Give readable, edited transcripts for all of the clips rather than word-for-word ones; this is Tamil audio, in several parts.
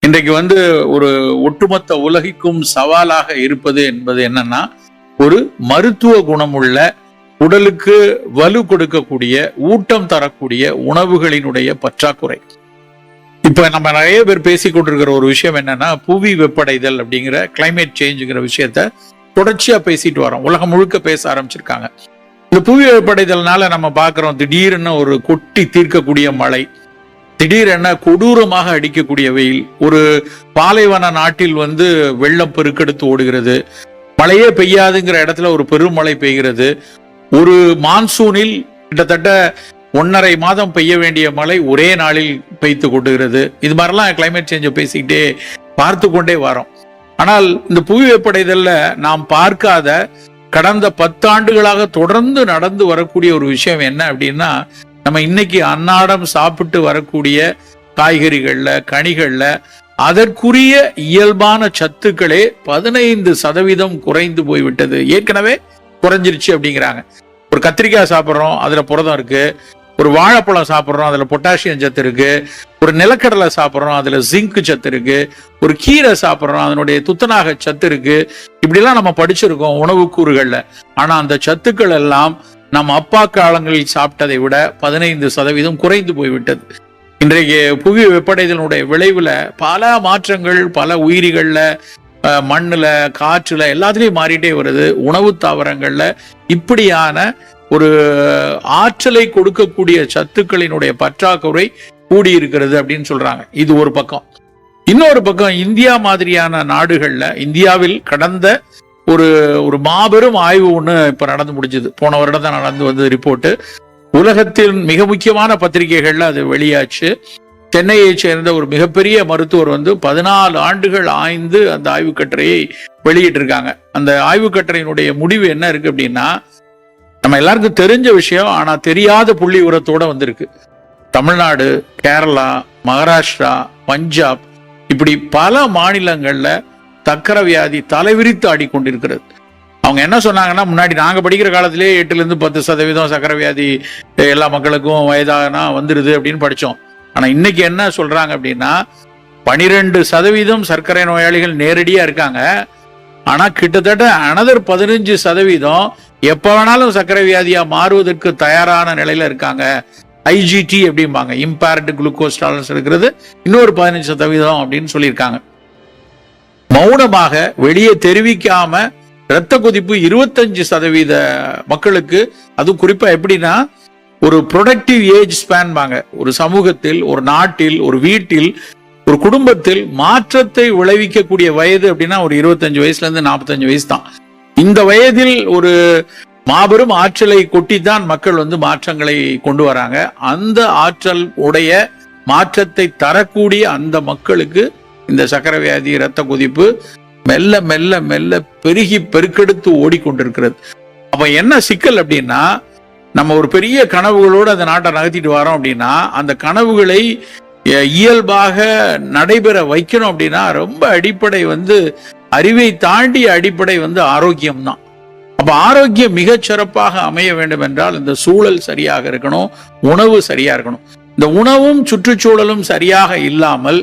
இன்றைக்கு ஒரு ஒட்டுமொத்த உலகிற்கும் சவாலாக இருப்பது என்பது என்னன்னா, ஒரு மருத்துவ குணமுள்ள உடலுக்கு வலு கொடுக்கக்கூடிய ஊட்டம் தரக்கூடிய உணவுகளினுடைய பற்றாக்குறை. இப்ப நம்ம நிறைய பேர் பேசிக் கொண்டிருக்கிற ஒரு விஷயம் என்னன்னா, புவி வெப்படைதல் அப்படிங்கிற கிளைமேட் சேஞ்சுங்கிற விஷயத்த தொடர்ச்சியா பேசிட்டு வரோம். உலகம் முழுக்க பேச ஆரம்பிச்சிருக்காங்க. இந்த புவி வெப்படைதல்னால நம்ம பார்க்கிறோம், திடீர்னு ஒரு கொட்டி தீர்க்கக்கூடிய மழை, திடீரென கொடூரமாக அடிக்கக்கூடிய வெயில், ஒரு பாலைவன நாட்டில் வெள்ளம் பெருக்கெடுத்து ஓடுகிறது, மழையே பெய்யாதுங்கிற இடத்துல ஒரு பெருமழை பெய்கிறது, ஒரு மான்சூனில் கிட்டத்தட்ட 1.5 மாதம் பெய்ய வேண்டிய மழை ஒரே நாளில் பெய்து கொண்டுகிறது. இது மாதிரிலாம் கிளைமேட் சேஞ்சை பேசிக்கிட்டே பார்த்து கொண்டே வரோம். ஆனால் இந்த புவி வெப்படைதல்ல நாம் பார்க்காத கடந்த 10 ஆண்டுகளாக தொடர்ந்து நடந்து வரக்கூடிய ஒரு விஷயம் என்ன அப்படின்னா, நம்ம இன்னைக்கு அன்னாடம் சாப்பிட்டு வரக்கூடிய காய்கறிகள்ல, கனிகள்ல அதற்குரிய இயல்பான சத்துக்களே 15% குறைந்து போய்விட்டது. ஏற்கனவே குறைஞ்சிருச்சு அப்படிங்கிறாங்க. ஒரு கத்திரிக்காய் சாப்பிட்றோம், அதுல புரதம் இருக்கு. ஒரு வாழைப்பழம் சாப்பிட்றோம், அதுல பொட்டாசியம் சத்து இருக்கு. ஒரு நிலக்கடலை சாப்பிட்றோம், அதுல ஜிங்க் சத்து இருக்கு. ஒரு கீரை சாப்பிட்றோம், அதனுடைய துத்தநாக சத்து இருக்கு. இப்படிலாம் நம்ம படிச்சிருக்கோம் உணவு கூறுகள்ல. ஆனா அந்த சத்துக்கள் எல்லாம் நம்ம அப்பா காலங்களில் சாப்பிட்டதை விட 15% குறைந்து போய்விட்டது. இன்றைக்கு புவி வெப்படைதலுடைய விளைவுல பல மாற்றங்கள், பல உயிரிகள்ல, மண்ணுல, காற்றுல எல்லாத்துலயும் மாறிட்டே வருது. உணவு தாவரங்கள்ல இப்படியான ஒரு ஆற்றலை கொடுக்கக்கூடிய சத்துக்களினுடைய பற்றாக்குறை கூடியிருக்கிறது அப்படின்னு சொல்றாங்க. இது ஒரு பக்கம். இன்னொரு பக்கம், இந்தியா மாதிரியான நாடுகள்ல, இந்தியாவில் கடந்த ஒரு மாபெரும் ஆய்வு ஒண்ணு இப்ப நடந்து முடிஞ்சது. போன வருடம் தான் நடந்து ரிப்போர்ட். உலகத்தின் மிக முக்கியமான பத்திரிகைகள்ல அது வெளியாச்சு. சென்னையை சேர்ந்த ஒரு மிகப்பெரிய மருத்துவர் 14 ஆண்டுகள் ஆய்ந்து அந்த ஆய்வு கட்டுரையை வெளியிட்டு இருக்காங்க. அந்த ஆய்வு கட்டுரையினுடைய முடிவு என்ன இருக்கு அப்படின்னா, நம்ம எல்லாருக்கும் தெரிஞ்ச விஷயம், ஆனா தெரியாத புள்ளி உரத்தோட வந்திருக்கு. தமிழ்நாடு, கேரளா, மகாராஷ்டிரா, பஞ்சாப் இப்படி பல மாநிலங்கள்ல சக்கரை வியாதி தலைவிரித்து ஆடிக்கொண்டிருக்கிறது. அவங்க என்ன சொன்னாங்கன்னா, முன்னாடி நாங்க படிக்கிற காலத்திலேயே 8-10% சக்கரை வியாதி எல்லா மக்களுக்கும் வயதானா வந்துருது அப்படின்னு படிச்சோம். ஆனா இன்னைக்கு என்ன சொல்றாங்க அப்படின்னா, 12% சர்க்கரை நோயாளிகள் நேரடியா இருக்காங்க. ஆனா கிட்டத்தட்ட அனதர் 15% எப்ப வேணாலும் சர்க்கரை வியாதியா மாறுவதற்கு தயாரான நிலையில இருக்காங்க. IGT அப்படிம்பாங்க, இம்பேர்டு குளுக்கோஸ் டாலரன்ஸ் இருக்கிறது இன்னொரு 15% அப்படின்னு சொல்லியிருக்காங்க. மௌனமாக வெளியே தெரிவிக்காம இரத்த கொதிப்பு 25% மக்களுக்கு, அதுவும் குறிப்பா எப்படின்னா, ஒரு ப்ரொடக்டிவ் ஏஜ் ஸ்பேன் பாங்க, ஒரு சமூகத்தில், ஒரு நாட்டில், ஒரு வீட்டில், ஒரு குடும்பத்தில் மாற்றத்தை விளைவிக்கக்கூடிய வயது அப்படின்னா ஒரு 25 வயசுல இருந்து 45 வயசு தான். இந்த வயதில் ஒரு மாபெரும் ஆற்றலை கொட்டித்தான் மக்கள் மாற்றங்களை கொண்டு வராங்க. அந்த ஆற்றல் உடைய மாற்றத்தை தரக்கூடிய அந்த மக்களுக்கு இந்த சக்கரை வியாதி, இரத்த கொதிப்பு மெல்ல மெல்ல மெல்ல பெருகி பெருக்கெடுத்து ஓடிக்கொண்டிருக்கிறது. அப்ப என்ன சிக்கல் அப்படின்னா, நம்ம ஒரு பெரிய கனவுகளோடு அந்த நாட்டை நகர்த்திட்டு வரோம் அப்படின்னா, அந்த கனவுகளை இயல்பாக நடைபெற வைக்கணும் அப்படின்னா ரொம்ப அடிப்படை அறிவை தாண்டிய அடிப்படை ஆரோக்கியம் தான். அப்ப ஆரோக்கியம் மிகச் சிறப்பாக அமைய வேண்டும் என்றால் இந்த சூழல் சரியாக இருக்கணும், உணவு சரியா இருக்கணும். இந்த உணவும் சுற்றுச்சூழலும் சரியாக இல்லாமல்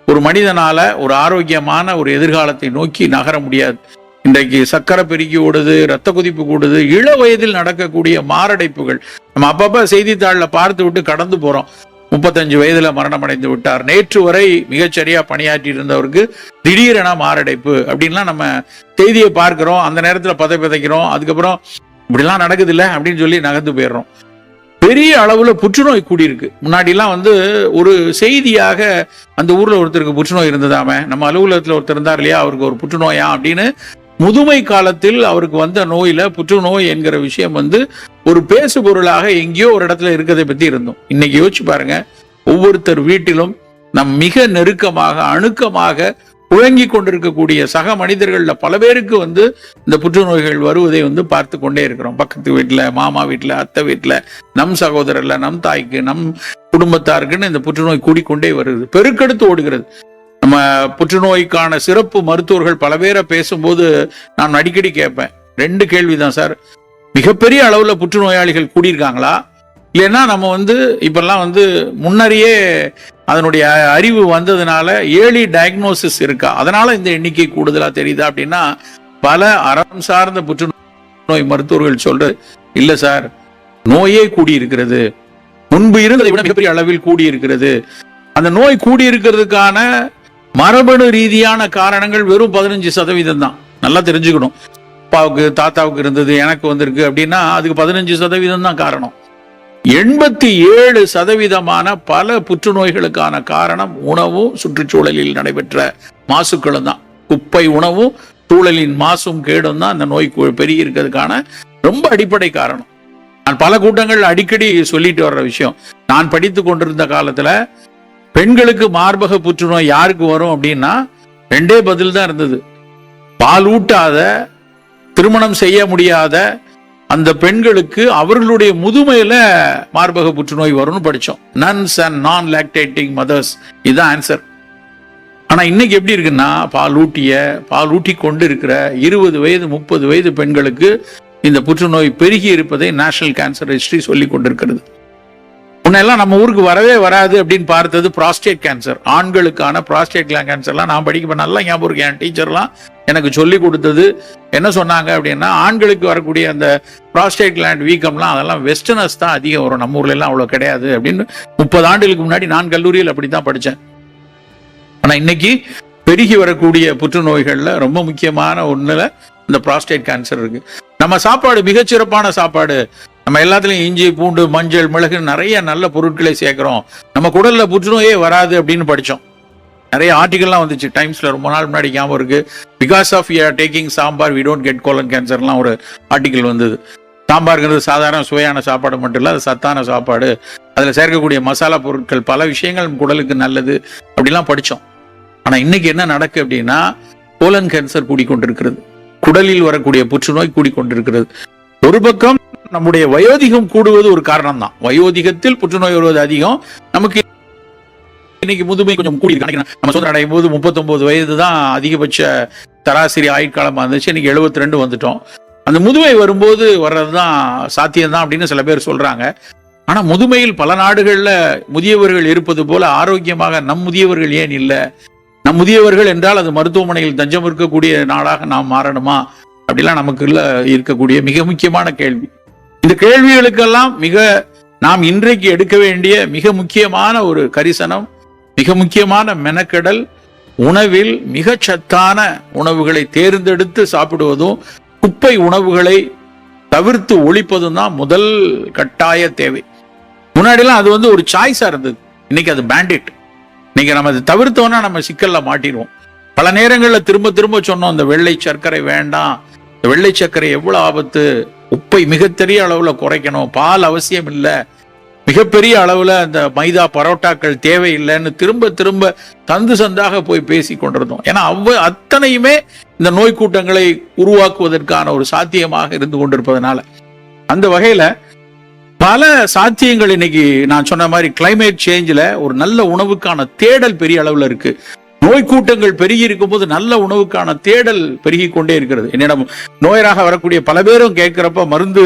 ஒரு மனிதனால ஒரு ஆரோக்கியமான ஒரு எதிர்காலத்தை நோக்கி நகர முடியாது. இன்றைக்கு சக்கரை பெருக்கி ஓடுது, ரத்த கொதிப்பு கூடுது, இள வயதில் நடக்கக்கூடிய மாரடைப்புகள் நம்ம அப்பப்ப செய்தித்தாளில் பார்த்து விட்டு கடந்து போறோம். 35 வயதுல மரணம் அடைந்து விட்டார், நேற்று வரை மிகச்சரியா பணியாற்றி இருந்தவருக்கு திடீரென மாரடைப்பு அப்படின்லாம் நம்ம செய்தியை பார்க்கிறோம். அந்த நேரத்துல பதைக்கிறோம். அதுக்கப்புறம் இப்படிலாம் நடக்குது இல்லை அப்படின்னு சொல்லி நகர்ந்து போயிடுறோம். பெரிய அளவுல புற்றுநோய் கூடியிருக்கு. முன்னாடி எல்லாம் ஒரு செய்தியாக அந்த ஊர்ல ஒருத்தருக்கு புற்றுநோய் இருந்ததாம, நம்ம அலுவலகத்துல ஒருத்தர் இருந்தார் இல்லையா, அவருக்கு ஒரு புற்றுநோயா அப்படின்னு முதுமை காலத்தில் அவருக்கு வந்த நோயில புற்றுநோய் என்கிற விஷயம் ஒரு பேசு பொருளாக எங்கேயோ ஒரு இடத்துல இருக்கிறதை பத்தி இருந்தோம். இன்னைக்கு யோசிச்சு பாருங்க, ஒவ்வொருத்தர் வீட்டிலும் நம் மிக நெருக்கமாக, அணுக்கமாக புழங்கி கொண்டிருக்கக்கூடிய சக மனிதர்கள்ல பல பேருக்கு இந்த புற்றுநோய்கள் வருவதை பார்த்து கொண்டே இருக்கிறோம். பக்கத்து வீட்டுல, மாமா வீட்டுல, அத்தை வீட்டுல, நம் சகோதரர்ல, நம் தாய்க்கு, நம் குடும்பத்தாருக்குன்னு இந்த புற்றுநோய் கூடிக்கொண்டே வருது, பெருக்கெடுத்து ஓடுகிறது. நம்ம புற்றுநோய்க்கான சிறப்பு மருத்துவர்கள் பல பேரை பேசும்போது நான் அடிக்கடி கேட்பேன், 2 கேள்விதான் சார். மிகப்பெரிய அளவுல புற்றுநோயாளிகள் கூடியிருக்காங்களா, இல்லைன்னா நம்ம இப்பெல்லாம் முன்னறியே அதனுடைய அறிவு வந்ததுனால ஏர்லி டயக்னோசிஸ் இருக்கா, அதனால இந்த எண்ணிக்கை கூடுதலா தெரியுதா அப்படின்னா, பல அறம் சார்ந்த புற்றுநோய் மருத்துவர்கள் சொல்றது இல்ல சார், நோயே கூடியிருக்கிறது, முன்பு இருந்ததை விட மிகப்பெரிய அளவில் கூடியிருக்கிறது. அந்த நோய் கூடியிருக்கிறதுக்கான மரபணு ரீதியான காரணங்கள் வெறும் 15% தான். நல்லா தெரிஞ்சுக்கணும். அப்பாவுக்கு தாத்தாவுக்கு இருந்தது, எனக்கு வந்திருக்கு அப்படின்னா அதுக்கு 15% தான் காரணம். 87% பல புற்றுநோய்களுக்கான காரணம் உணவும் சுற்றுச்சூழலில் நடைபெற்ற மாசுக்களும் தான். குப்பை உணவும் சூழலின் மாசும் கேடும் தான் அந்த நோய் பெருகி இருக்கிறதுக்கான ரொம்ப அடிப்படை காரணம். நான் பல கூட்டங்கள் அடிக்கடி சொல்லிட்டு வர்ற விஷயம். நான் படித்து கொண்டிருந்த காலத்துல பெண்களுக்கு மார்பக புற்றுநோய் யாருக்கு வரும் அப்படின்னா 2 பதில் தான் இருந்தது. பாலூட்டாத, திருமணம் செய்ய முடியாத அந்த பெண்களுக்கு அவர்களுடைய முதுமையில மார்பக புற்றுநோய் வரும்னு படிச்சோம். நன்ஸ் அண்ட் நான் லாக்டேட்டிங் மதர்ஸ், இதுதான் ஆன்சர். ஆனா இன்னைக்கு எப்படி இருக்குன்னா, பாலூட்டி கொண்டு இருக்கிற 20 வயது 30 வயது பெண்களுக்கு இந்த புற்றுநோய் பெருகி இருப்பதை நேஷனல் கேன்சர் ரெஜிஸ்ட்ரி சொல்லி கொண்டிருக்கிறது. முன்னெல்லாம் நம்ம ஊருக்கு வரவே வராது அப்படின்னு பார்த்தது ப்ராஸ்டேட் கேன்சர். ஆண்களுக்கான ப்ராஸ்டேட் கேன்சர்லாம் நான் படிக்க நல்லா ஞாபகம் இருக்கு. என் டீச்சர்லாம் எனக்கு சொல்லி கொடுத்தது என்ன சொன்னாங்க அப்படின்னா, ஆண்களுக்கு வரக்கூடிய அந்த ப்ராஸ்டேட் கிளாண்ட் வீக்கம்லாம் அதெல்லாம் வெஸ்டர்னர்ஸ் தான் அதிகம் வரும், நம்ம ஊர்ல எல்லாம் அவ்வளவு கிடையாது அப்படின்னு 30 ஆண்டுகளுக்கு முன்னாடி நான் கல்லூரியில் அப்படித்தான் படித்தேன். ஆனா இன்னைக்கு பெருகி வரக்கூடிய புற்றுநோய்கள்ல ரொம்ப முக்கியமான ஒண்ணுல இந்த ப்ராஸ்டேட் கேன்சர் இருக்கு. நம்ம சாப்பாடு மிகச்சிறப்பான சாப்பாடு, நம்ம எல்லாத்துலயும் இஞ்சி பூண்டு மஞ்சள் மிளகு நிறைய நல்ல பொருட்களை சேர்க்கிறோம், நம்ம குடல்ல புற்றுநோயே வராது அப்படின்னு படிச்சோம். நிறைய ஆர்டிகல்லாம் வந்துச்சு டைம்ஸ்ல, ரொம்ப நாள் முன்னாடி ஞாபகம் இருக்கு. Because of you are taking sambar we don't get colon கேன்சர்லாம் ஒரு ஆர்டிகல் வந்தது. சாம்பார்ங்கிறது சாதாரண சுவையான சாப்பாடு மட்டும் இல்லை, அது சத்தான சாப்பாடு, அதுல சேர்க்கக்கூடிய மசாலா பொருட்கள் பல விஷயங்கள் குடலுக்கு நல்லது அப்படிலாம் படிச்சோம். ஆனா இன்னைக்கு என்ன நடக்கு அப்படின்னா, கோலன் கேன்சர் கூடிக்கொண்டிருக்கிறது, குடலில் வரக்கூடிய புற்றுநோய் கூடிக்கொண்டிருக்கிறது. ஒரு பக்கம் நம்முடைய வயோதிகம் கூடுவது ஒரு காரணம் தான். வயோதிகத்தில் புற்றுநோய் வருவது அதிகம். நமக்கு இன்னைக்கு முதுமை கொஞ்சம் கூடி இருக்கு. நம்ம சொந்த அடையும் போது 39 வயது தான் அதிகபட்ச சராசரி ஆயுட்காலமா இருந்துச்சு. இன்னைக்கு 72 வந்துட்டோம். அந்த முதுமை வரும்போது வர்றதுதான் சாத்தியம்தான் அப்படின்னு சில பேர் சொல்றாங்க. ஆனா முதுமையில் பல நாடுகள்ல முதியவர்கள் இருப்பது போல ஆரோக்கியமாக நம் முதியவர்கள் ஏன் இல்லை? நம் முதியவர்கள் என்றால் அது மருத்துவமனையில் தஞ்சம் இருக்கக்கூடிய நாடாக நாம் மாறணுமா அப்படிலாம் நமக்குள்ள இருக்கக்கூடிய மிக முக்கியமான கேள்வி. இந்த கேள்விகளுக்கெல்லாம் நாம் இன்றைக்கு எடுக்க வேண்டிய மிக முக்கியமான ஒரு கரிசனம், மிக முக்கியமான மெனக்கெடல், உணவில் மிக சத்தான உணவுகளை தேர்ந்தெடுத்து சாப்பிடுவதும் குப்பை உணவுகளை தவிர்த்து ஒழிப்பதும் தான் முதல் கட்டாய தேவை. முன்னாடிலாம் அது ஒரு சாய்ஸா இருந்தது, இன்னைக்கு அது பேண்டிட். இன்னைக்கு நம்ம அதை தவிர்த்தோம்னா நம்ம சிக்கல்ல மாட்டிடுவோம். பல நேரங்களில் திரும்ப திரும்ப சொன்னோம், இந்த வெள்ளை சர்க்கரை வேண்டாம், இந்த வெள்ளை சர்க்கரை எவ்வளவு ஆபத்து, உப்பை மிகப்பெரிய அளவுல குறைக்கணும், பால் அவசியம் இல்லை, மிகப்பெரிய அளவுல அந்த மைதா பரோட்டாக்கள் தேவையில்லைன்னு திரும்ப திரும்ப தந்து சந்தாக போய் பேசி கொண்டிருந்தோம். ஏன்னா அத்தனையுமே இந்த நோய் கூட்டங்களை உருவாக்குவதற்கான ஒரு சாத்தியமாக இருந்து கொண்டிருப்பதனால அந்த வகையில பல சாத்தியங்கள் இன்னைக்கு நான் சொன்ன மாதிரி கிளைமேட் சேஞ்சில் ஒரு நல்ல உணவுக்கான தேடல் பெரிய அளவுல இருக்கு. நோய் கூட்டங்கள் பெருகி இருக்கும் போது நல்ல உணவுக்கான தேடல் பெருகி கொண்டே இருக்கிறது. என்னிடம் நோயராக வரக்கூடிய பல பேரும் கேட்கிறப்ப மருந்து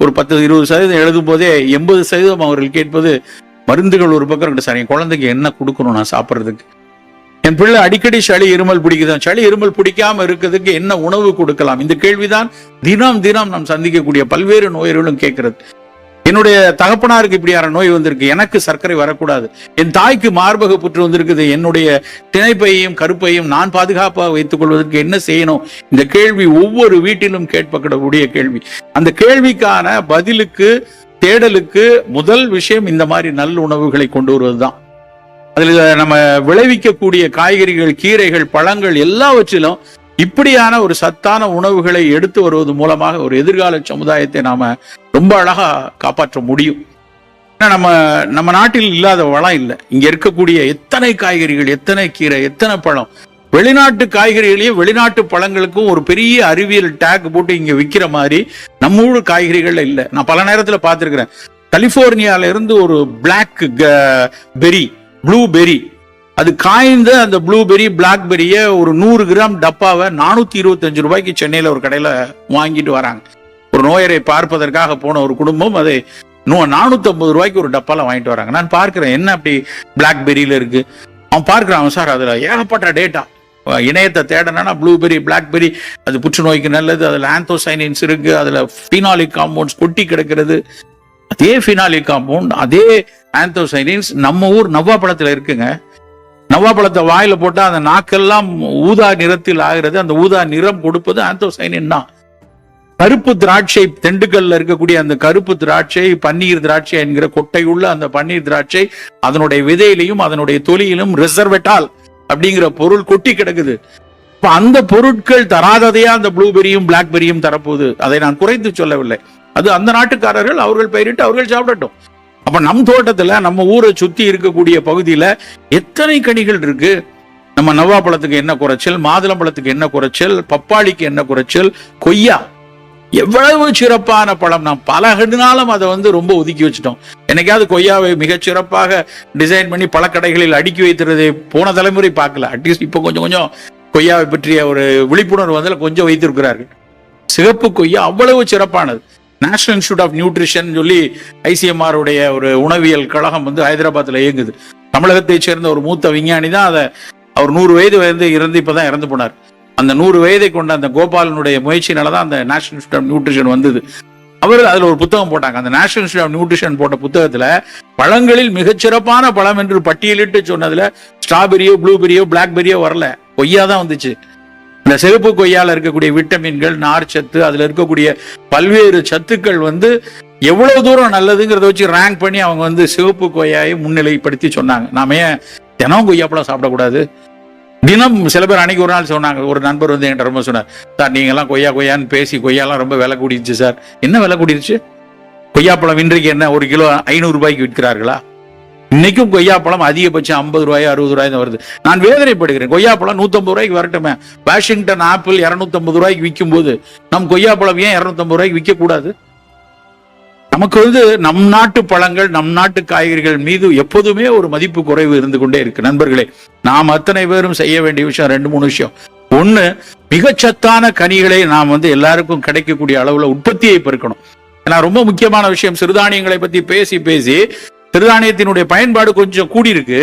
ஒரு 10-20% எழுதும் போதே 80% அவர்கள் கேட்பது மருந்துகள் ஒரு பக்கம் இருக்கு சார், என் குழந்தைக்கு என்ன கொடுக்கணும் நான் சாப்பிட்றதுக்கு, என் பிள்ளை அடிக்கடி சளி இருமல் பிடிக்குதான், சளி இருமல் பிடிக்காம இருக்கிறதுக்கு என்ன உணவு கொடுக்கலாம், இந்த கேள்விதான் தினம் தினம் நாம் சந்திக்கக்கூடிய பல்வேறு நோயர்களும் கேட்கிறது. என்னுடைய தகப்பனாருக்கு இப்படியான நோய் வந்திருக்கு, எனக்கு சர்க்கரை வரக்கூடாது, என் தாய்க்கு மார்பக புற்று வந்திருக்குது, என்னுடைய திணைப்பையும் கருப்பையும் நான் பாதுகாப்பாக வைத்துக் கொள்வதற்கு என்ன செய்யணும்? இந்த கேள்வி ஒவ்வொரு வீட்டிலும் கேட்கப்படக்கூடிய கேள்வி. அந்த கேள்விக்கான பதிலுக்கு தேடலுக்கு முதல் விஷயம் இந்த மாதிரி நல்ல உணவுகளை கொண்டு வருவதுதான். அதுல நம்ம விளைவிக்கக்கூடிய காய்கறிகள், கீரைகள், பழங்கள் எல்லாவற்றிலும் இப்படியான ஒரு சத்தான உணவுகளை எடுத்து வருவது மூலமாக ஒரு எதிர்கால சமுதாயத்தை நாம ரொம்ப அழகா காப்பாற்ற முடியும். நம்ம நாட்டில் இல்லாத வளம் இல்லை. இங்க இருக்கக்கூடிய எத்தனை காய்கறிகள், எத்தனை கீரை, எத்தனை பழம், வெளிநாட்டு காய்கறிகளையும் வெளிநாட்டு பழங்களுக்கும் ஒரு பெரிய அறிவியல் டேக் போட்டு இங்க விற்கிற மாதிரி நம்ம ஊர் காய்கறிகள்ல இல்லை. நான் பல நேரத்துல பார்த்திருக்கிறேன். கலிபோர்னியால இருந்து ஒரு பிளாக் பெரி, ப்ளூ பெரி, அது காய்ந்த அந்த ப்ளூபெரி பிளாக்பெரிய ஒரு 100 கிராம் டப்பாவை 425 ரூபாய்க்கு சென்னையில ஒரு கடையில வாங்கிட்டு வராங்க. ஒரு நோயரை பார்ப்பதற்காக போன ஒரு குடும்பம் அதை 450 ஒரு டப்பால வாங்கிட்டு வராங்க. நான் பார்க்கிறேன் என்ன அப்படி பிளாக்பெரியில இருக்கு. அவன் பார்க்கிறான் சார் அதுல ஏகப்பட்ட டேட்டா. இணையத்தை தேடனா ப்ளூபெரி, பிளாக்பெரி அது புற்றுநோய்க்கு நல்லது, அதுல ஆந்தோசைனின்ஸ் இருக்கு, அதுல பீனாலிக் காம்பவுண்ட்ஸ் கொட்டி கிடக்கிறது. அதே பீனாலிக் காம்பவுண்ட், அதே ஆந்தோசைனின்ஸ் நம்ம ஊர் நவ்வாப்பழத்துல இருக்குங்க. நவ்வாப்பழத்தை வாயில போட்டா அந்த நாக்கெல்லாம் ஊதா நிறத்தில் ஆகிறது. அந்த ஊதா நிறம் கொடுப்பது ஆந்தோசைனின் தான். கருப்பு திராட்சை, திண்டுக்கல்ல இருக்கக்கூடிய அந்த கருப்பு திராட்சை, பன்னீர் திராட்சை என்கிற கொட்டையுள்ள அந்த பன்னீர் திராட்சை, அதனுடைய விதையிலையும் அதனுடைய தொலியிலும் ரெசர்வெட்டால் அப்படிங்கிற பொருள் கொட்டி கிடக்குது. அந்த பொருட்கள் தராததையா அந்த ப்ளூபெரியும் பிளாக்பெரியும் தரப்போகுது. அதை நான் குறைத்து சொல்லவில்லை. அது அந்த நாட்டுக்காரர்கள் அவர்கள் பயிரிட்டு அவர்கள் சாப்பிடட்டும். அப்ப நம் தோட்டத்துல நம்ம ஊரை சுத்தி இருக்கக்கூடிய பகுதியில எத்தனை கனிகள் இருக்கு. நம்ம நவ்வாப்பழத்துக்கு என்ன குறைச்சல், மாதுளம்பழத்துக்கு என்ன குறைச்சல், பப்பாளிக்கு என்ன குறைச்சல், கொய்யா எவ்வளவு சிறப்பான பழம். நாம் பல நாளும் அதை ரொம்ப ஒதுக்கி வச்சுட்டோம். என்னைக்காவது கொய்யாவை மிகச் சிறப்பாக டிசைன் பண்ணி பழக்கடைகளில் அடுக்கி வைத்திருந்ததை போன தலைமுறை பார்க்கல. அட்லீஸ்ட் இப்போ கொஞ்சம் கொஞ்சம் கொய்யாவை பற்றிய ஒரு விழிப்புணர்வு கொஞ்சம் வைத்திருக்கிறார்கள். சிகப்பு கொய்யா அவ்வளவு சிறப்பானது. நேஷனல் இன்ஸ்டிடியூட் ஆஃப் நியூட்ரிஷன் சொல்லி ICMR உடைய ஒரு உணவியல் கழகம் ஹைதராபாத்ல இயங்குது. தமிழகத்தை சேர்ந்த ஒரு மூத்த விஞ்ஞானி தான் அதை, அவர் 100 வயது இருந்து இப்பதான் இறந்து போனார். அந்த 100 வயதை கொண்ட அந்த கோபாலனுடைய முயற்சினாலதான் அந்த நேஷனல் இன்ஸ்டிடியூட் ஆஃப் நியூட்ரிஷன் வந்தது. அவர் அதுல ஒரு புத்தகம் போட்டாங்க. அந்த நேஷனல் இன்ஸ்டிடியூட் ஆஃப் நியூட்ரிஷன் போட்ட புத்தகத்துல பழங்களில் மிகச்சிறப்பான பழம் என்று பட்டியலிட்டு சொன்னதுல ஸ்ட்ராபெரியோ, ப்ளூபெரியோ, பிளாக்பெரியோ வரல, கொய்யா தான் வந்துச்சு. இந்த சிவப்பு கொய்யால இருக்கக்கூடிய விட்டமின்கள், நார் சத்து, அதுல இருக்கக்கூடிய பல்வேறு சத்துக்கள் எவ்வளவு தூரம் நல்லதுங்கிறத வச்சு ரேங்க் பண்ணி அவங்க சிவப்பு கொய்யாயை முன்னிலைப்படுத்தி சொன்னாங்க. நாம ஏன் தினம் கொய்யாப்பழம் சாப்பிடக்கூடாது? தினம் சில பேர் அன்னைக்கு ஒரு நாள் சொன்னாங்க, ஒரு நண்பர் என்கிட்ட ரொம்ப சொன்னார், சார் நீங்க எல்லாம் கொய்யான்னு பேசி கொய்யாலாம் ரொம்ப விலை கூடிருச்சு சார். என்ன விலை கூடிருச்சு? கொய்யாப்பழம் இன்றைக்கு என்ன 1 கிலோ 500 ரூபாய்க்கு விற்கிறார்களா? இன்னைக்கும் கொய்யாப்பழம் அதிகபட்சம் 50 ரூபாய் 60 ரூபாய் தான் வருது. நான் வேதனைப்படுகிறேன். கொய்யாப்பழம் 150 ரூபாய்க்கு வரட்டுமே. வாஷிங்டன் ஆப்பிள் 250 ரூபாய்க்கு விற்கும் போது நம் கொய்யாப்பழம் ஏன் 250 ரூபாய்க்கு விற்க கூடாது? நமக்கு நம் நாட்டு பழங்கள், நம் நாட்டு காய்கறிகள் மீது எப்போதுமே ஒரு மதிப்பு குறைவு இருந்து கொண்டே இருக்கு. நண்பர்களே, நாம் அத்தனை பேரும் செய்ய வேண்டிய விஷயம் 2-3 விஷயம். ஒண்ணு, மிகச்சத்தான கனிகளை நாம் எல்லாருக்கும் கிடைக்கக்கூடிய அளவுல உற்பத்தியை பெருக்கணும். ஏன்னா ரொம்ப முக்கியமான விஷயம், சிறுதானியங்களை பத்தி பேசி பேசி சிறுதானியத்தினுடைய பயன்பாடு கொஞ்சம் கூடி இருக்கு.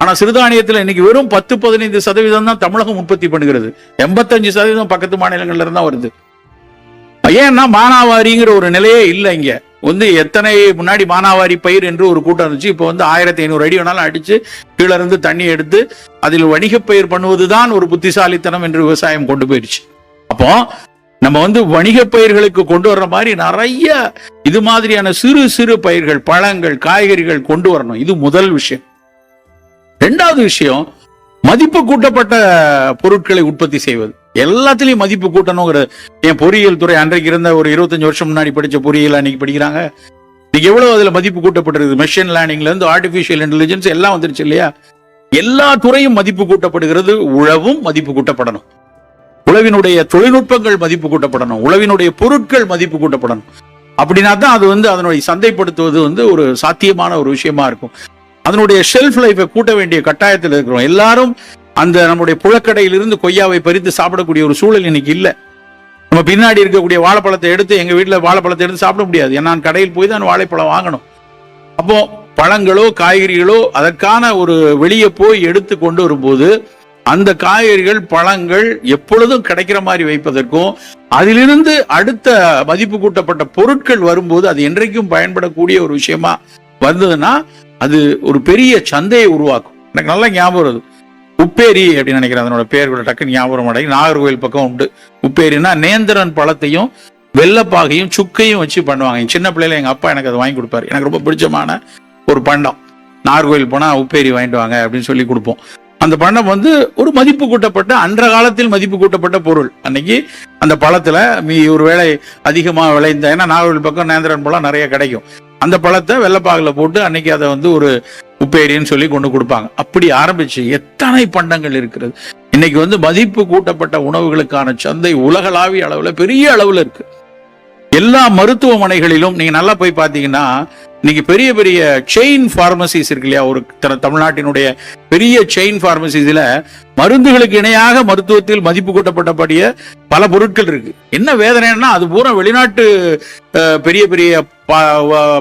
ஆனா சிறுதானியத்துல இன்னைக்கு வெறும் 10-15% தான் தமிழகம் உற்பத்தி பண்ணுகிறது. 85% பக்கத்து மாநிலங்கள்ல இருந்தா வருது. ஏன்னா மானாவாரிங்கிற ஒரு நிலையே இல்லை. இங்க எத்தனை முன்னாடி மானாவாரி பயிர் என்று ஒரு கூட்டம் இருந்துச்சு. இப்போ 1500 அடி வேணாலும் அடிச்சு கீழே இருந்து தண்ணி எடுத்து அதில் வணிக பயிர் பண்ணுவதுதான் ஒரு புத்திசாலித்தனம் என்று விவசாயம் கொண்டு போயிடுச்சு. அப்போ நம்ம வணிக பயிர்களுக்கு கொண்டு வர்ற மாதிரி நிறைய இது மாதிரியான சிறு சிறு பயிர்கள், பழங்கள், காய்கறிகள் கொண்டு வரணும். இது முதல் விஷயம். 2வது விஷயம், மதிப்பு கூட்டப்பட்ட பொருட்களை உற்பத்தி செய்வது. எல்லாத்திலையும் மதிப்பு கூட்டணுங்கிறது. என் பொறியியல் துறை அன்றைக்கு இருந்த ஒரு 25 வருஷம் முன்னாடி படிச்ச பொறியியல் அன்னைக்கு படிக்கிறாங்க. இன்னைக்கு எவ்வளவு அதுல மதிப்பு கூட்டப்பட்டிருக்கு. மெஷின் லேர்னிங்ல இருந்து ஆர்டிபிஷியல் இன்டெலிஜென்ஸ் எல்லாம் வந்துருச்சு இல்லையா? எல்லா துறையும் மதிப்பு கூட்டப்படுகிறது. உழவும் மதிப்பு கூட்டப்படணும். உழவினுடைய தொழில்நுட்பங்கள் மதிப்பு கூட்டப்படணும். உழவினுடைய பொருட்கள் மதிப்பு கூட்டப்படணும். அப்படின்னா தான் அது அதனுடைய சந்தைப்படுத்துவது ஒரு சாத்தியமான ஒரு விஷயமா இருக்கும். அதனுடைய ஷெல்ஃப் லைஃபை கூட்ட வேண்டிய கட்டாயத்தில் இருக்கிறோம். எல்லாரும் அந்த நம்முடைய புழக்கடையிலிருந்து கொய்யாவை பறித்து சாப்பிடக்கூடிய ஒரு சூழல் இன்னைக்கு இல்லை. நம்ம பின்னாடி இருக்கக்கூடிய வாழைப்பழத்தை எடுத்து, எங்க வீட்டுல வாழைப்பழத்தை எடுத்து சாப்பிட முடியாது. ஏன்னா நான் கடையில் போய் தான் வாழைப்பழம் வாங்கணும். அப்போ பழங்களோ காய்கறிகளோ அதற்கான ஒரு வெளியே போய் எடுத்து கொண்டு வரும்போது அந்த காய்கறிகள், பழங்கள் எப்பொழுதும் கிடைக்கிற மாதிரி வைப்பதற்கும், அதிலிருந்து அடுத்த மதிப்பு கூட்டப்பட்ட பொருட்கள் வரும்போது அது என்றைக்கும் பயன்படக்கூடிய ஒரு விஷயமா வந்ததுன்னா அது ஒரு பெரிய சந்தையை உருவாக்கும். எனக்கு நல்லா ஞாபகம் வருது, உப்பேரி அப்படின்னு நினைக்கிறேன் அதனோட பேர் கூட டக்குன்னு ஞாபகம் அடங்கி. நாகர்கோவில் பக்கம் உண்டு. உப்பேரின்னா நேந்திரன் பழத்தையும் வெள்ளப்பாகையும் சுக்கையும் வச்சு பண்ணுவாங்க. சின்ன பிள்ளைல எங்க அப்பா எனக்கு அதை வாங்கி கொடுப்பாரு. எனக்கு ரொம்ப பிடிச்சமான ஒரு பண்டம். நாகர்கோவில் போனா உப்பேரி வாங்கிட்டு வாங்க அப்படின்னு சொல்லி கொடுப்போம். அந்த பண்டம் ஒரு மதிப்பு கூட்டப்பட்ட, அன்ற காலத்தில் மதிப்பு கூட்டப்பட்ட பொருள். அன்னைக்கு அந்த பழத்துல ஒருவேளை அதிகமா விளைந்த, ஏன்னா நாகர்கோவில் பக்கம் நேந்திரன் பழம் நிறைய கிடைக்கும். அந்த பழத்தை வெள்ளப்பாகுல போட்டு அன்னைக்கு அதை ஒரு உப்பேரின்னு சொல்லி கொண்டு கொடுப்பாங்க. அப்படி ஆரம்பிச்சு எத்தனை பண்டங்கள் இருக்கிறது. இன்னைக்கு மதிப்பு கூட்டப்பட்ட உணவுகளுக்கான சந்தை உலகளாவிய அளவுல பெரிய அளவுல இருக்கு. எல்லா மருத்துவமனைகளிலும் நீங்க நல்லா போய் பாத்தீங்கன்னா இன்னைக்கு பெரிய பெரிய செயின் பார்மசிஸ் இருக்கு இல்லையா, ஒரு தமிழ்நாட்டினுடைய பெரிய செயின் பார்மசிஸ்ல மருந்துகளுக்கு இணையாக மருத்துவத்தில் மதிப்பு கூட்டப்பட்டபடிய பல பொருட்கள் இருக்கு. என்ன வேதனைன்னா அது பூரா வெளிநாட்டு பெரிய பெரிய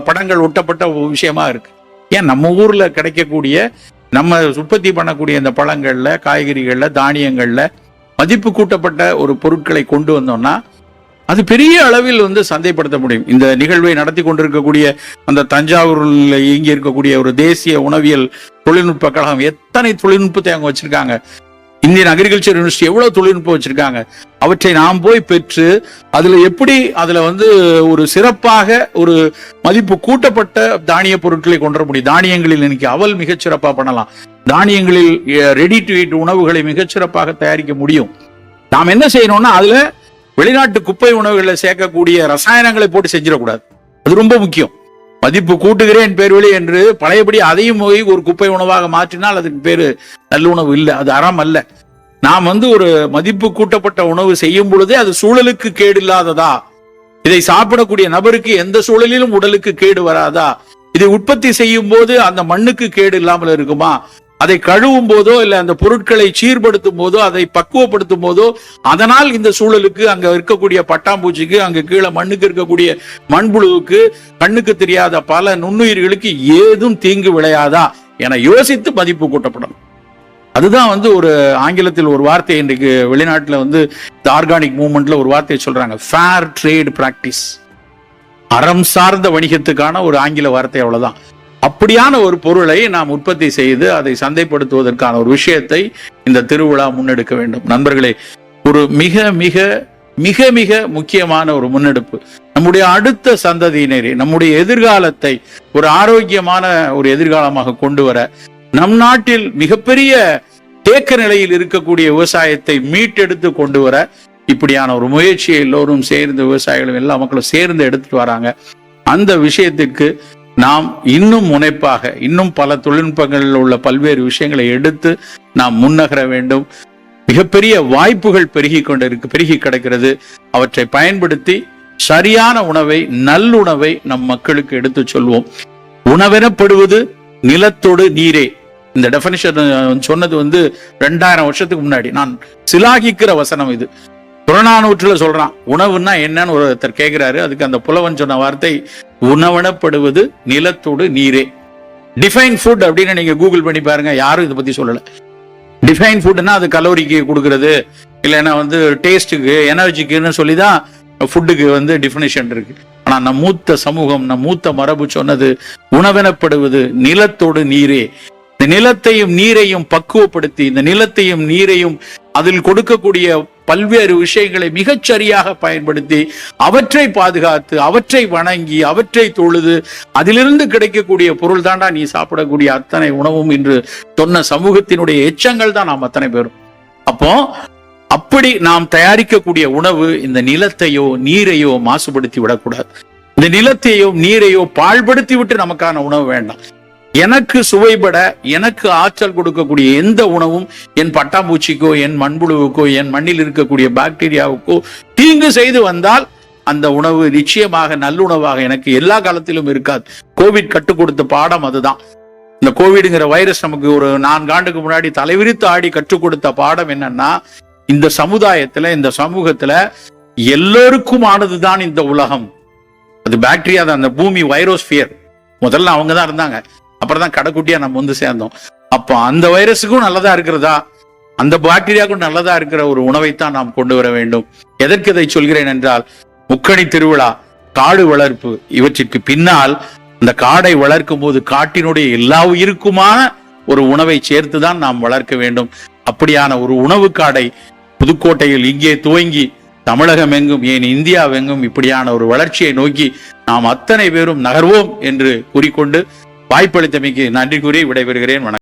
படங்கள் ஒட்டப்பட்ட விஷயமா இருக்கு. ஏன் நம்ம ஊர்ல கிடைக்கக்கூடிய, நம்ம உற்பத்தி பண்ணக்கூடிய இந்த பழங்கள்ல, காய்கறிகள்ல, தானியங்கள்ல மதிப்பு கூட்டப்பட்ட ஒரு பொருட்களை கொண்டு வந்தோம்னா அது பெரிய அளவில் சந்தைப்படுத்த முடியும். இந்த நிகழ்வை நடத்தி கொண்டிருக்கக்கூடிய அந்த தஞ்சாவூரில் இயங்கி இருக்கக்கூடிய ஒரு தேசிய உணவியல் தொழில்நுட்ப கழகம் எத்தனை தொழில்நுட்பத்தை அங்க வச்சிருக்காங்க. இந்தியன் அக்ரிகல்ச்சர் யூனிவர்சிட்டி எவ்வளவு தொழில்நுட்பம் வச்சிருக்காங்க. அவற்றை நாம் போய் பெற்று அதுல எப்படி அதுல ஒரு சிறப்பாக ஒரு மதிப்பு கூட்டப்பட்ட தானிய பொருட்களை கொண்டு வர முடியும். தானியங்களில் இன்னைக்கு அவல் மிகச்சிறப்பா பண்ணலாம். தானியங்களில் ரெடி டு ஈட் உணவுகளை மிகச்சிறப்பாக தயாரிக்க முடியும். நாம் என்ன செய்யணும்னா அதுல வெளிநாட்டு குப்பை உணவுகளை சேர்க்கக்கூடிய ரசாயனங்களை போட்டு செஞ்சிடக்கூடாது. அது ரொம்ப முக்கியம். மதிப்பு கூட்டுகிறேன் பேர் வழி என்று பழையபடி அதையும் போய் ஒரு குப்பை உணவாக மாற்றினால் அதுக்கு பேரு நல்லுணவு இல்லை, அது அறம் அல்ல. நாம் ஒரு மதிப்பு கூட்டப்பட்ட உணவு செய்யும் பொழுதே அது சூழலுக்கு கேடு இல்லாததா, இதை சாப்பிடக்கூடிய நபருக்கு எந்த சூழலிலும் உடலுக்கு கேடு வராதா, இதை உற்பத்தி செய்யும் போது அந்த மண்ணுக்கு கேடு இல்லாமல் இருக்குமா, அதை கழுவும் போதோ இல்ல அந்த பொருட்களை சீர்படுத்தும் போதோ அதை பக்குவப்படுத்தும் போதோ அதனால் இந்த சூழலுக்கு, அங்க இருக்கக்கூடிய பட்டாம்பூச்சிக்கு, அங்க கீழே மண்ணுக்கு இருக்கக்கூடிய மண்புழுவுக்கு, கண்ணுக்கு தெரியாத பல நுண்ணுயிர்களுக்கு ஏதும் தீங்கு விளையாதா என யோசித்து மதிப்பு கூட்டப்படும். அதுதான் ஒரு ஆங்கிலத்தில் ஒரு வார்த்தை இன்றைக்கு வெளிநாட்டுல இந்த ஆர்கானிக் மூவ்மெண்ட்ல ஒரு வார்த்தையை சொல்றாங்க, ஃபேர் ட்ரேட் பிராக்டிஸ். அறம் சார்ந்த வணிகத்துக்கான ஒரு ஆங்கில வார்த்தை, அவ்வளவுதான். அப்படியான ஒரு பொருளை நாம் உற்பத்தி செய்து அதை சந்தைப்படுத்துவதற்கான ஒரு விஷயத்தை இந்த திருவிழா முன்னெடுக்க வேண்டும். நண்பர்களே, ஒரு மிக மிக மிக மிக முக்கியமான ஒரு முன்னெடுப்பு. நம்முடைய அடுத்த சந்ததியினரை, நம்முடைய எதிர்காலத்தை ஒரு ஆரோக்கியமான ஒரு எதிர்காலமாக கொண்டு வர, நம் நாட்டில் மிகப்பெரிய தேக்க நிலையில் இருக்கக்கூடிய விவசாயத்தை மீட்டெடுத்து கொண்டு வர இப்படியான ஒரு முயற்சியை எல்லோரும் சேர்ந்து, விவசாயிகளும் எல்லா மக்களும் சேர்ந்து எடுத்துட்டு வராங்க. அந்த விஷயத்திற்கு நாம் இன்னும் முனைப்பாக, இன்னும் பல தொழில்நுட்பங்களில் உள்ள பல்வேறு விஷயங்களை எடுத்து நாம் முன்னகர வேண்டும். மிகப்பெரிய வாய்ப்புகள் பெருகி கிடக்கிறது. அவற்றை பயன்படுத்தி சரியான உணவை, நல்லுணவை நம் மக்களுக்கு எடுத்து சொல்வோம். உணவெனப்படுவது நிலத்தோடு நீரே. இந்த டெஃபினிஷன் சொன்னது 2000 வருஷத்துக்கு முன்னாடி. நான் சிலாகிக்கிற வசனம் இது. புறநானூற்றுல சொல்றான், உணவுன்னா என்னன்னு ஒருத்தர் கேட்கிறாரு. அதுக்கு அந்த புலவன் சொன்ன வார்த்தை, உணவெனப்படுவது நிலத்தோடு நீரே. டிஃபைன் ஃபுட் அப்படின்னு நீங்க கூகுள் பண்ணி பாருங்க, யாரும் இதை பத்தி சொல்லல. டிஃபைன் ஃபுட்னா அது கலோரிக்கு கொடுக்கறது, இல்லைன்னா டேஸ்ட்டுக்கு, எனர்ஜிக்குன்னு சொல்லிதான் ஃபுட்டுக்கு டிஃபினிஷன் இருக்கு. ஆனா நம் மூத்த சமூகம், நம் மூத்த மரபு சொன்னது உணவெனப்படுவது நிலத்தோடு நீரே. இந்த நிலத்தையும் நீரையும் பக்குவப்படுத்தி, இந்த நிலத்தையும் நீரையும் அதில் கொடுக்கக்கூடிய பல்வேறு விஷயங்களை மிகச்சரியாக பயன்படுத்தி, அவற்றை பாதுகாத்து, அவற்றை வணங்கி, அவற்றை தொழுது, அதிலிருந்து கிடைக்கக்கூடிய பொருள் தாண்டா நீ சாப்பிடக்கூடிய அத்தனை உணவும் என்று சொன்ன சமூகத்தினுடைய எச்சங்கள் தான் நாம் அத்தனை பேரும். அப்போ அப்படி நாம் தயாரிக்கக்கூடிய உணவு இந்த நிலத்தையோ நீரையோ மாசுபடுத்தி விடக்கூடாது. இந்த நிலத்தையோ நீரையோ பாழ்படுத்தி விட்டு நமக்கான உணவு வேண்டாம். எனக்கு சுவைபட, எனக்கு ஆற்றல் கொடுக்கக்கூடிய எந்த உணவும் என் பட்டாம்பூச்சிக்கோ, என் மண்புழுவுக்கோ, என் மண்ணில் இருக்கக்கூடிய பாக்டீரியாவுக்கோ தீங்கு செய்து வந்தால் அந்த உணவு நிச்சயமாக நல்லுணவாக எனக்கு எல்லா காலத்திலும் இருக்காது. கோவிட் கற்றுக் கொடுத்த பாடம் அதுதான். இந்த கோவிட்ங்கிற வைரஸ் நமக்கு ஒரு 4 ஆண்டுக்கு முன்னாடி தலைவிரித்து ஆடி கற்றுக் கொடுத்த பாடம் என்னன்னா, இந்த சமுதாயத்துல, இந்த சமூகத்துல எல்லோருக்குமானதுதான் இந்த உலகம். அது பாக்டீரியா தான், அந்த பூமி வைரோஸ்பியர். முதல்ல அவங்க தான் இருந்தாங்க, அப்புறம் தான் கடைக்குட்டியா நம்ம சேர்ந்தோம். அப்போ அந்த வைரஸுக்கும் நல்லதா இருக்கிறதா, அந்த பாக்டீரியாவுக்கும் நல்லதா இருக்கிற ஒரு உணவைத்தான் நாம் கொண்டு வர வேண்டும். எதற்கு இதை சொல்கிறேன் என்றால், முக்கணி திருவிழா, காடு வளர்ப்பு, இவற்றிற்கு பின்னால் அந்த காடை வளர்க்கும் போது காட்டினுடைய எல்லா உயிருக்குமான ஒரு உணவை சேர்த்துதான் நாம் வளர்க்க வேண்டும். அப்படியான ஒரு உணவு காடை புதுக்கோட்டையில் இங்கே துவங்கி தமிழகம் எங்கும், ஏன் இந்தியாவெங்கும் இப்படியான ஒரு வளர்ச்சியை நோக்கி நாம் அத்தனை பேரும் நகர்வோம் என்று கூறிக்கொண்டு வாய்ப்பளித்தமைக்கு நன்றி கூறி விடைபெறுகிறேன். வணக்கம்.